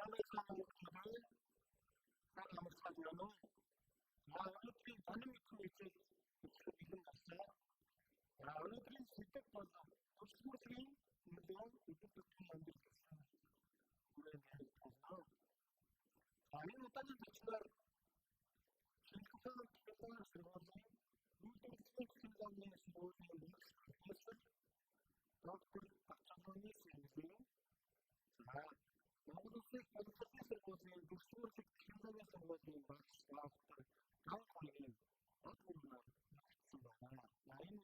목표를 사람을 어느들이 나는 믿고 있지 믿는 것을 어느들이 실패보다 더 소중히 무대한 이것도 만들겠어. 그래서 아니 못하는 대신에 실패하는 기회를 쓰고는 모든 실패자의 시도를 위해서 더욱더 박차원이 생기고 모든 실패자의 모든 독수리 기회에서 모든 박차원을 강하게 어떤 나이는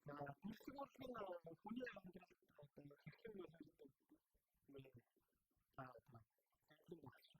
그냥 인정을 독수리가 본인의 안들을 지키면서 다 힘든 것이죠.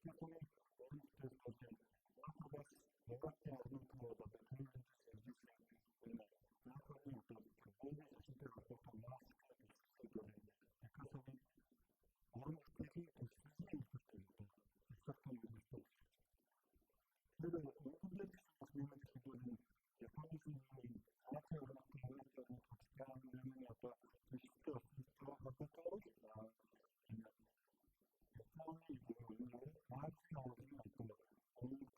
Secondly, one is that one of us never can admit to the technology services in not only to provide a super important mask because of it, one is taking to see effectively. Pero incluye los niveles que tienen de policy hace una actividad que está en la esto aplicado en la y más no como un posición de negocios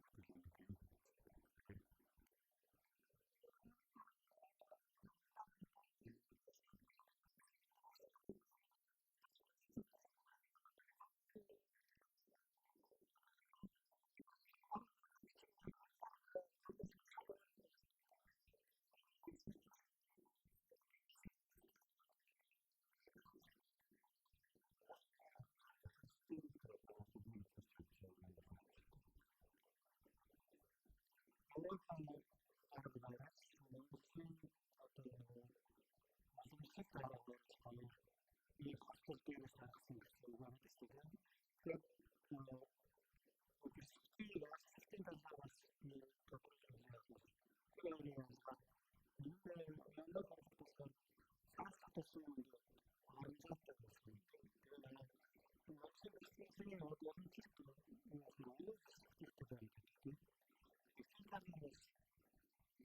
algunas fechas de año y que tienen de estar o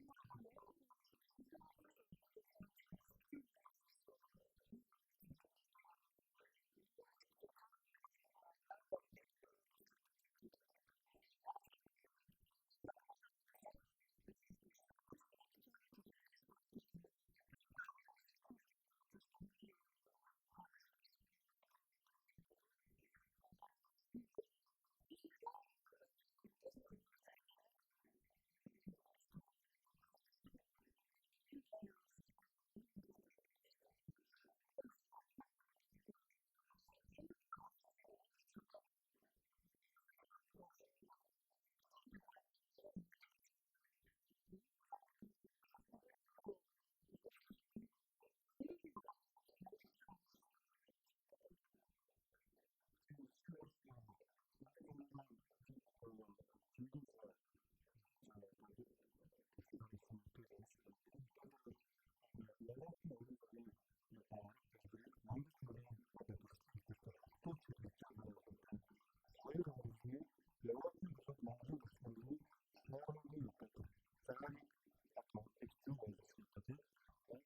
특히 어린이들이 어린이들이 남들처럼 어떤 스포츠를 있잖아요. 저희 어린이 relative of modern assembly normally located very at extreme velocity and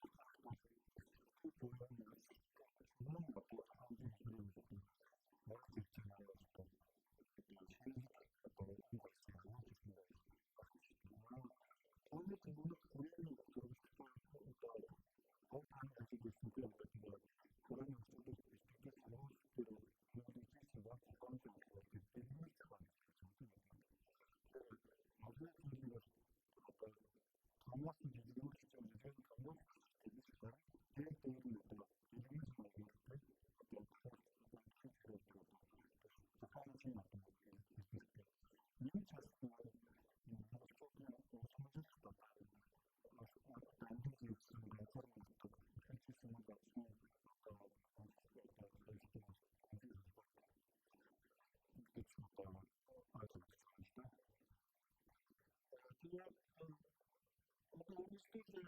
to join us non about how this velocity what is velocity change about industry what is only thing really observes the all time education field that foreign students is most communities about the content of the business Other areas of Thomas Digital Digital Thomas Digital and the business model the financing of the business. New just most of the automotive stuff banking is government countries and the it's not I think dia untuk industri itu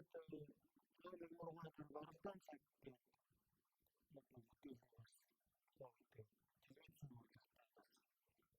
yang merupakan barusan sektor untuk bisnis seperti jadi semua apa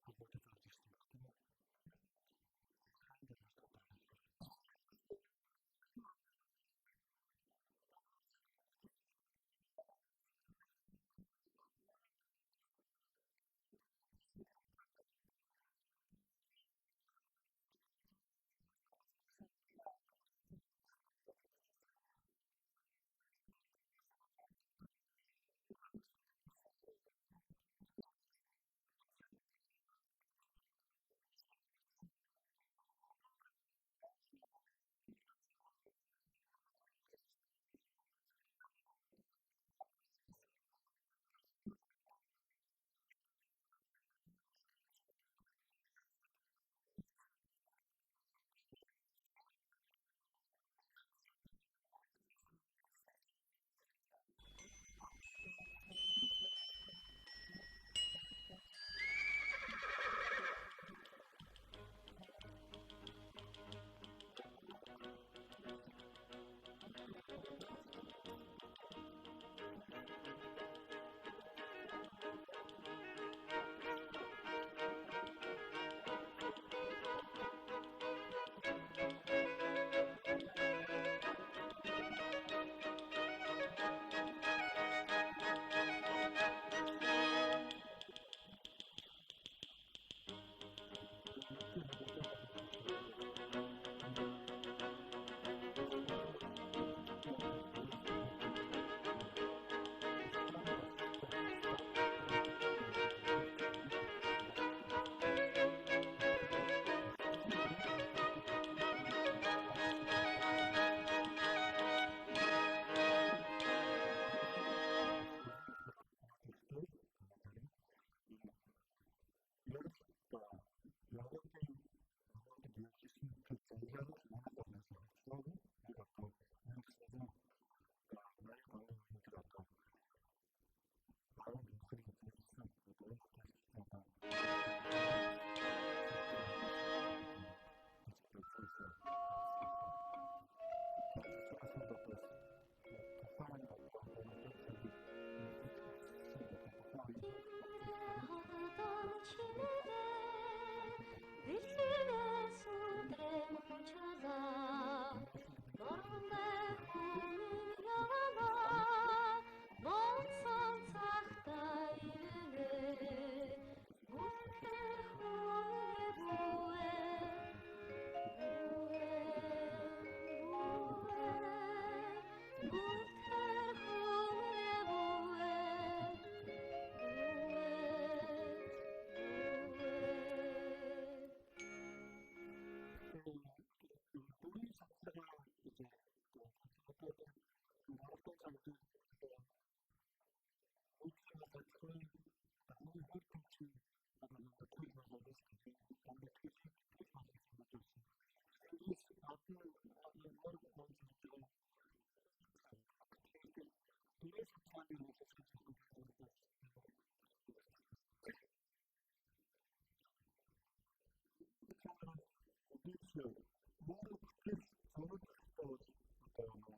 kita bisnis itu ada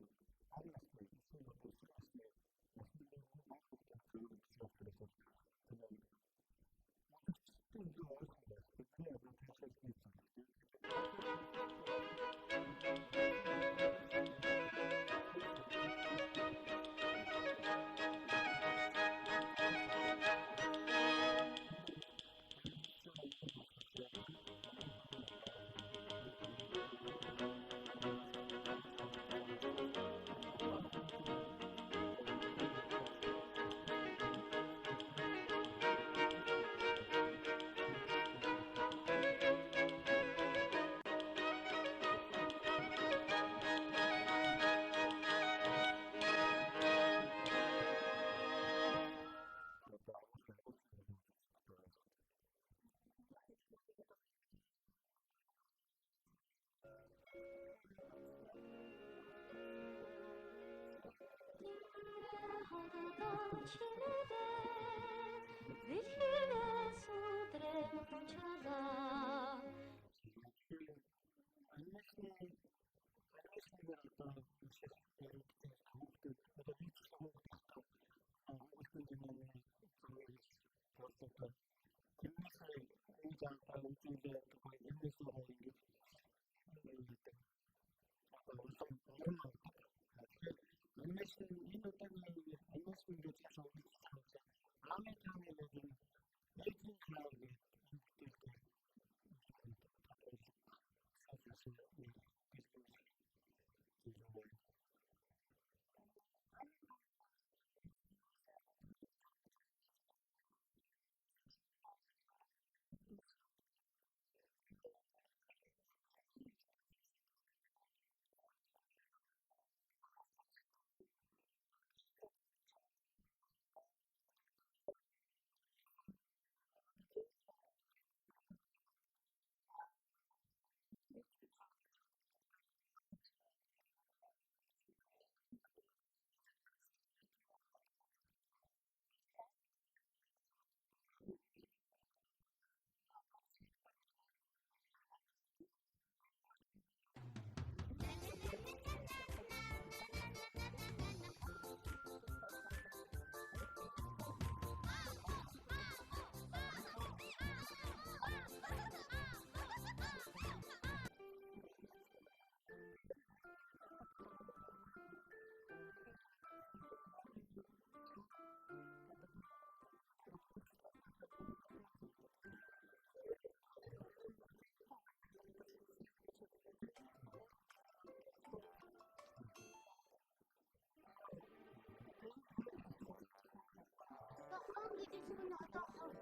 Дэлхийгээс өдрөө чалаа. Тохон гэдэг нь одоохон.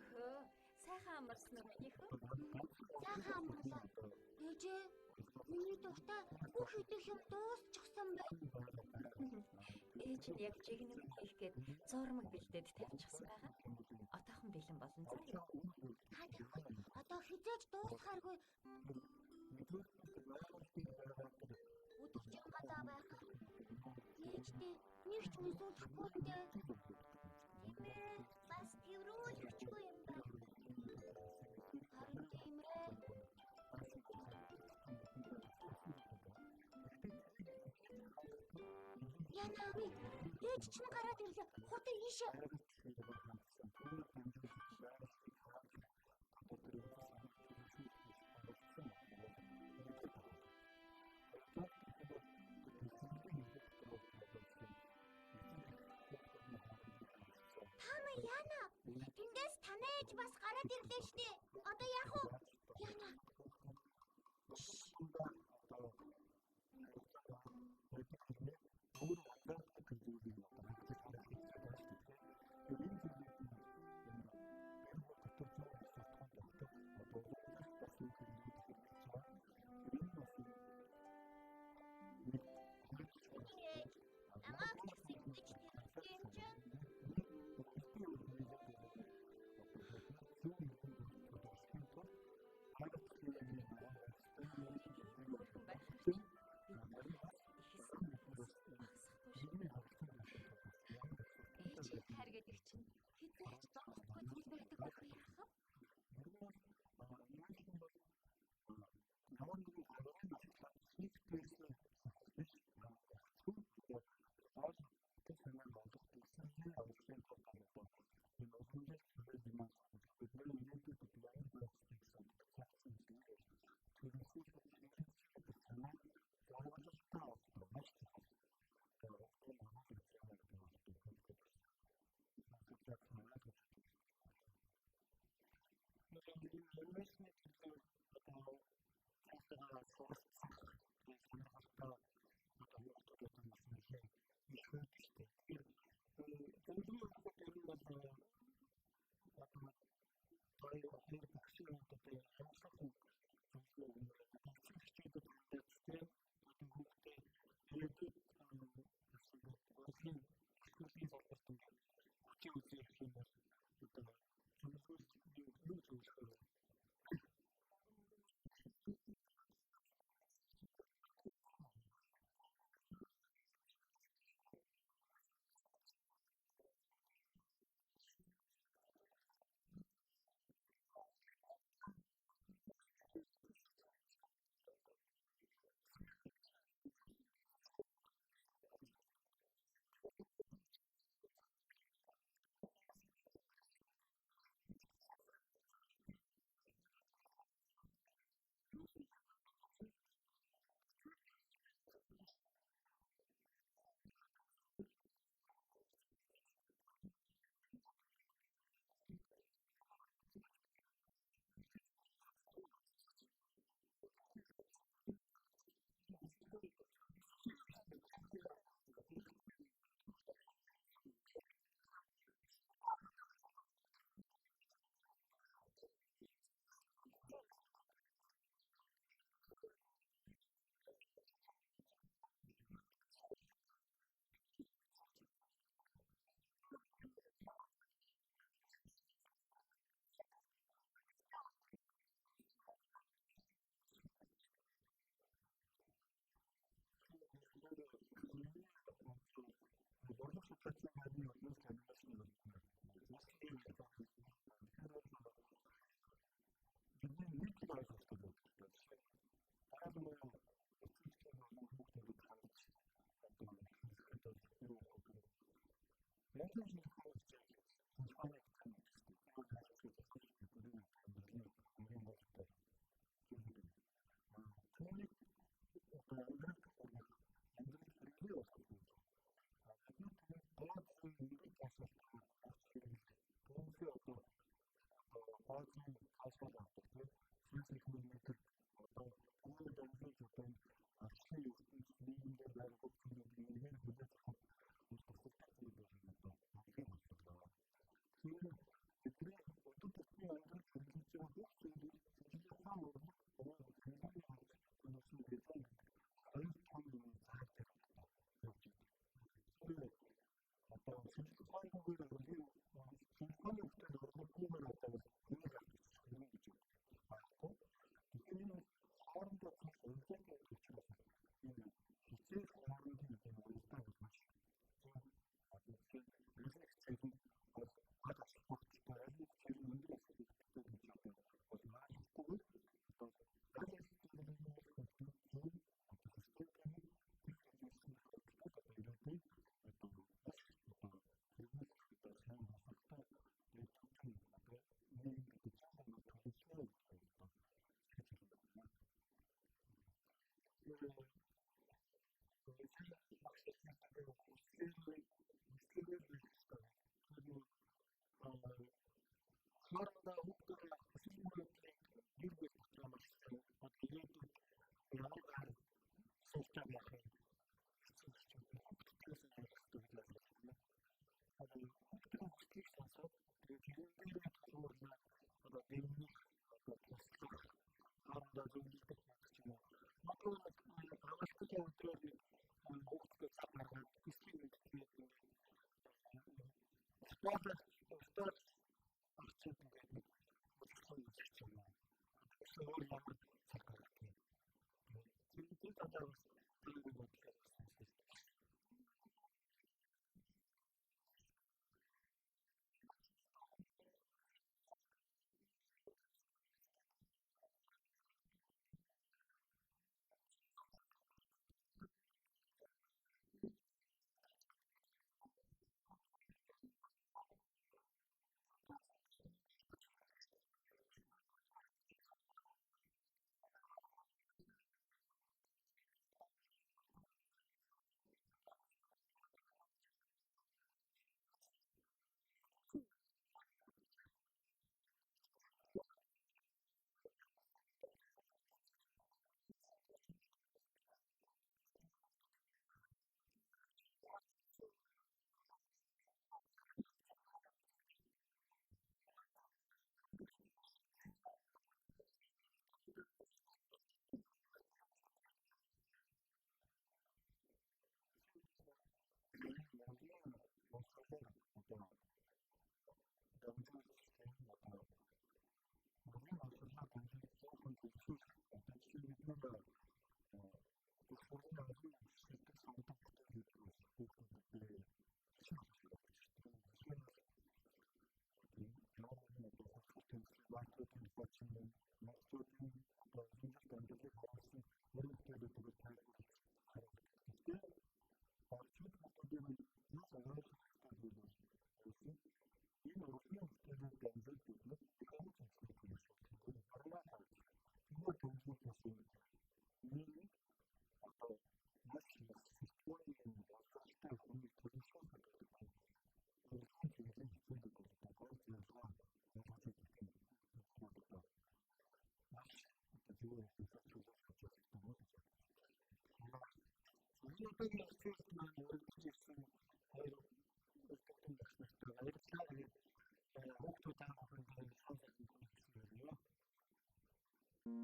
Хөө, сайхан амарсан уу минийхөө? Сайхан амарлаа. Ээжээ, миний дуртай бүх идэх юм дуусчихсан байна. Ээж нь яг чигнэм хийх гээд зурмаг бэлдээд тавьчихсан байгаа. Отоохон бэлэн болсон заа. Одоо хизээж дуусахааргүй. Өдөржин гадаа байх. Ээжтэй нэг ч үнсүүлэхгүй дээ. Тийм ээ, бас тэрүүлчихгүй юм байна. Харин тийм ээ. Янаами, ээж чинь гараад ирлээ. Хурдан ийшээ. Тана яна. Тэндээс танаа ээж бас гараад ирлээ штэ. Одоо яах вэ? Яна. Намайг ч сэтгэж тэрхүү юм чинь. Хөрхөн байх чинь ихэсэн багсахгүй шүү. Ээж хайр гэдэг чинь хизээч доохгүй тэлбэрдэг байх яах вэ? Such a many of those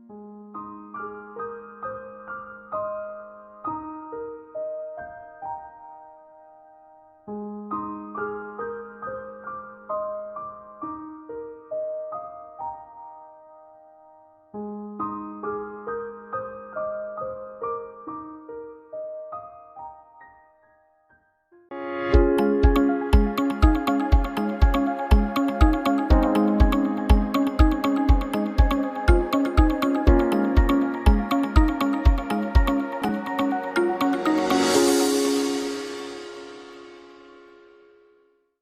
animation